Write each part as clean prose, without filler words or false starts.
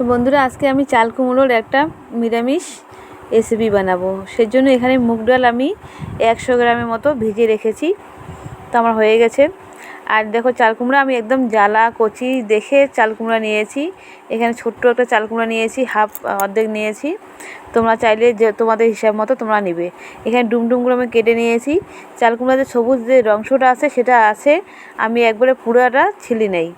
তো বন্ধুরা, আজকে আমি চাল কুমড়োর একটা নিরামিষ রেসিপি বানাবো। সেজন্য এখানে মুগ ডাল আমি 100 গ্রামের মতো ভিজিয়ে রেখেছি। তো আমার হয়ে গেছে। আর দেখো, চাল কুমড়া আমি একদম জ্বালা কচি দেখে চাল কুমড়া নিয়েছি। এখানে ছোট্ট একটা চাল কুমড়া নিয়েছি, অর্ধেক নিয়েছি। তোমরা চাইলে যে তোমাদের হিসাব মতো তোমরা নিবে। এখানে ডুম করে আমি কেটে নিয়েছি। চাল কুমড়া যে সবুজ যে অংশটা আছে সেটা আছে, আমি একবারে পুরোটা ছিলি নেই।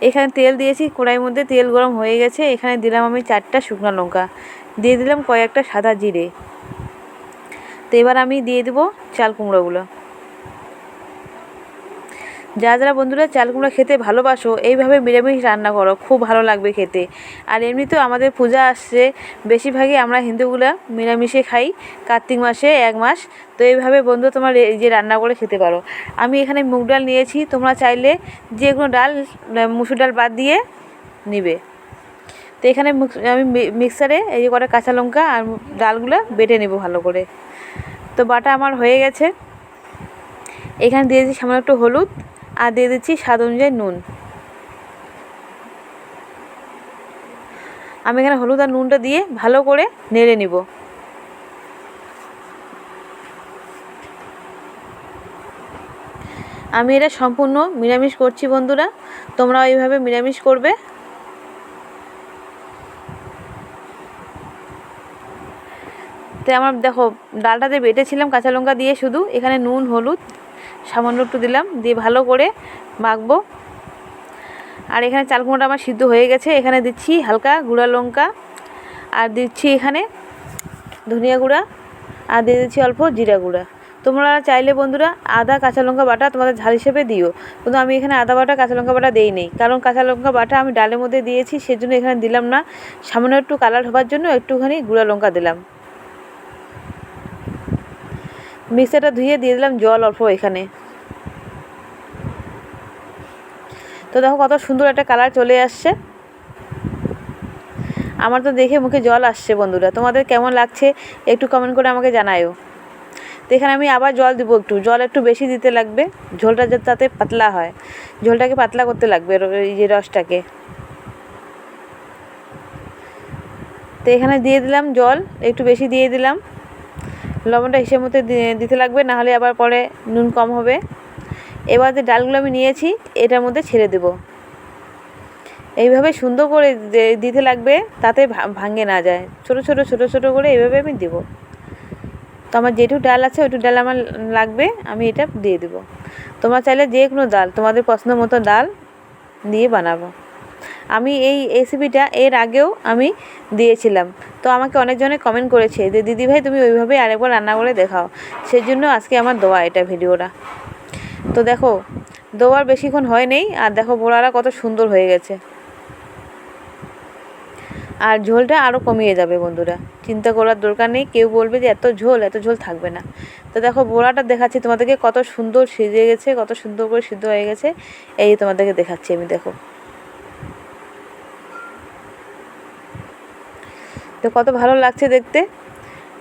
এখানে তেল দিয়েছি, কড়াইয়ের মধ্যে তেল গরম হয়ে গেছে। এখানে দিলাম আমি 4টা শুকনো লঙ্কা, দিয়ে দিলাম কয়েকটা সাদা জিরে। তো এবার আমি দিয়ে দেবো চাল কুমড়োগুলো। যারা বন্ধুরা চাল কুমড়া খেতে ভালোবাসো, এইভাবে নিরামিষ রান্না করো, খুব ভালো লাগবে খেতে। আর এমনিতেও আমাদের পূজা আসছে, বেশিরভাগই আমরা হিন্দুগুলা নিরামিষে খাই কার্তিক মাসে 1 মাস। তো এইভাবে বন্ধু তোমার এই যে রান্না করে খেতে পারো। আমি এখানে মুগ ডাল নিয়েছি, তোমরা চাইলে যে কোনো ডাল, মুসুর ডাল বাদ দিয়ে নিবে। তো এখানে আমি মিক্সারে এই যে কটা কাঁচা লঙ্কা আর ডালগুলো বেটে নেব ভালো করে। তো বাটা আমার হয়ে গেছে। এখানে দিয়ে দিচ্ছি সামান্য একটু হলুদ, আর দিয়ে দিচ্ছি স্বাদ অনুযায়ী নুন। আমি এখানে হলুদ আর নুনটা দিয়ে ভালো করে নেড়ে নিব। আমি এটা সম্পূর্ণ নিরামিষ করছি বন্ধুরা, তোমরাও এইভাবে নিরামিষ করবে। তো আমার দেখো, ডালটাতে বেটেছিলাম কাঁচা লঙ্কা দিয়ে শুধু, এখানে নুন হলুদ সামান্য একটু দিলাম, দিয়ে ভালো করে মাখবো। আর এখানে চাল কুমড়োটা আমার সিদ্ধ হয়ে গেছে। এখানে দিচ্ছি হালকা গুঁড়া লঙ্কা, আর দিচ্ছি এখানে ধনিয়া গুঁড়া, আর দিয়ে দিচ্ছি অল্প জিরা গুঁড়া। তোমরা চাইলে বন্ধুরা আদা কাঁচা লঙ্কা বাটা তোমাদের ঝাল হিসেবে দিও, কিন্তু আমি এখানে আদা বাটা কাঁচা লঙ্কা বাটা দেই নেই, কারণ কাঁচা লঙ্কা বাটা আমি ডালের মধ্যে দিয়েছি, সেজন্য এখানে দিলাম না। সামান্য একটু কালার হবার জন্য একটুখানি গুঁড়া লঙ্কা দিলাম। মিক্সারটা ধুয়ে দিয়ে দিলাম জল অল্প এখানে। তো দেখো কত সুন্দর একটা কালার চলে আসছে। আমার তো দেখে মুখে জল আসছে বন্ধুরা, তোমাদের কেমন লাগছে একটু কমেন্ট করে আমাকে জানায়ও। তো এখানে আমি আবার জল দিব, জল একটু বেশি দিতে লাগবে, ঝোলটা যাতে পাতলা হয়, ঝোলটাকে পাতলা করতে লাগবে এই যে রসটাকে। তো এখানে দিয়ে দিলাম জল একটু বেশি দিয়ে দিলাম, লবণটা হিসেব মতো দিতে লাগবে, নাহলে আবার পরে নুন কম হবে। এবার যে ডালগুলো আমি নিয়েছি এটার মধ্যে ছেড়ে দেব। এইভাবে সুন্দর করে দিতে লাগবে, তাতে ভাঙে না যায়। ছোট ছোট করে এইভাবে আমি দেব। তো আমার যেটুকু ডাল আছে ওইটুকু ডাল আমার লাগবে, আমি এটা দিয়ে দেব। তোমরা চাইলে যে কোনো ডাল, তোমাদের পছন্দ মতো ডাল দিয়ে বানাবো। আমি এই রেসিপিটা এর আগেও আমি দিয়েছিলাম, তো আমাকে অনেকজনে কমেন্ট করেছে যে দিদিভাই তুমি ওইভাবে আরেকবার রান্না করে দেখাও, সেই জন্য আজকে আমার দেওয়া এটা ভিডিওটা। তো দেখো, দেওয়ার বেশিক্ষণ হয় নেই, আর দেখো বড়াটা কত সুন্দর হয়ে গেছে। আর ঝোলটা আরও কমিয়ে যাবে বন্ধুরা, চিন্তা করার দরকার নেই। কেউ বলবে যে এত ঝোল থাকবে না। তো দেখো বড়াটা দেখাচ্ছি তোমাদেরকে, কত সুন্দর সিজে গেছে, কত সুন্দর করে সিদ্ধ হয়ে গেছে। এই তোমাদেরকে দেখাচ্ছি আমি, দেখো তো কত ভালো লাগছে দেখতে।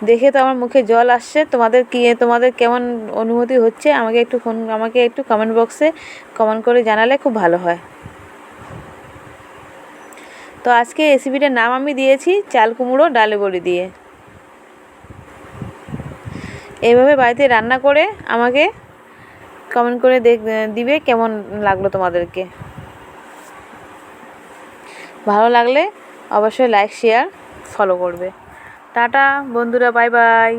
দেখে তো আমার মুখে জল আসছে। তোমাদের কেমন অনুভূতি হচ্ছে আমাকে একটু কমেন্ট বক্সে কমেন্ট করে জানালে খুব ভালো হয়। তো আজকে রেসিপিটার নাম আমি দিয়েছি চাল কুমড়ো ডালে বড়ি দিয়ে। এইভাবে বাড়িতে রান্না করে আমাকে কমেন্ট করে দিবে কেমন লাগলো তোমাদেরকে। ভালো লাগলে অবশ্যই লাইক শেয়ার ফলো করবে। টাটা বন্ধুরা, বাই বাই।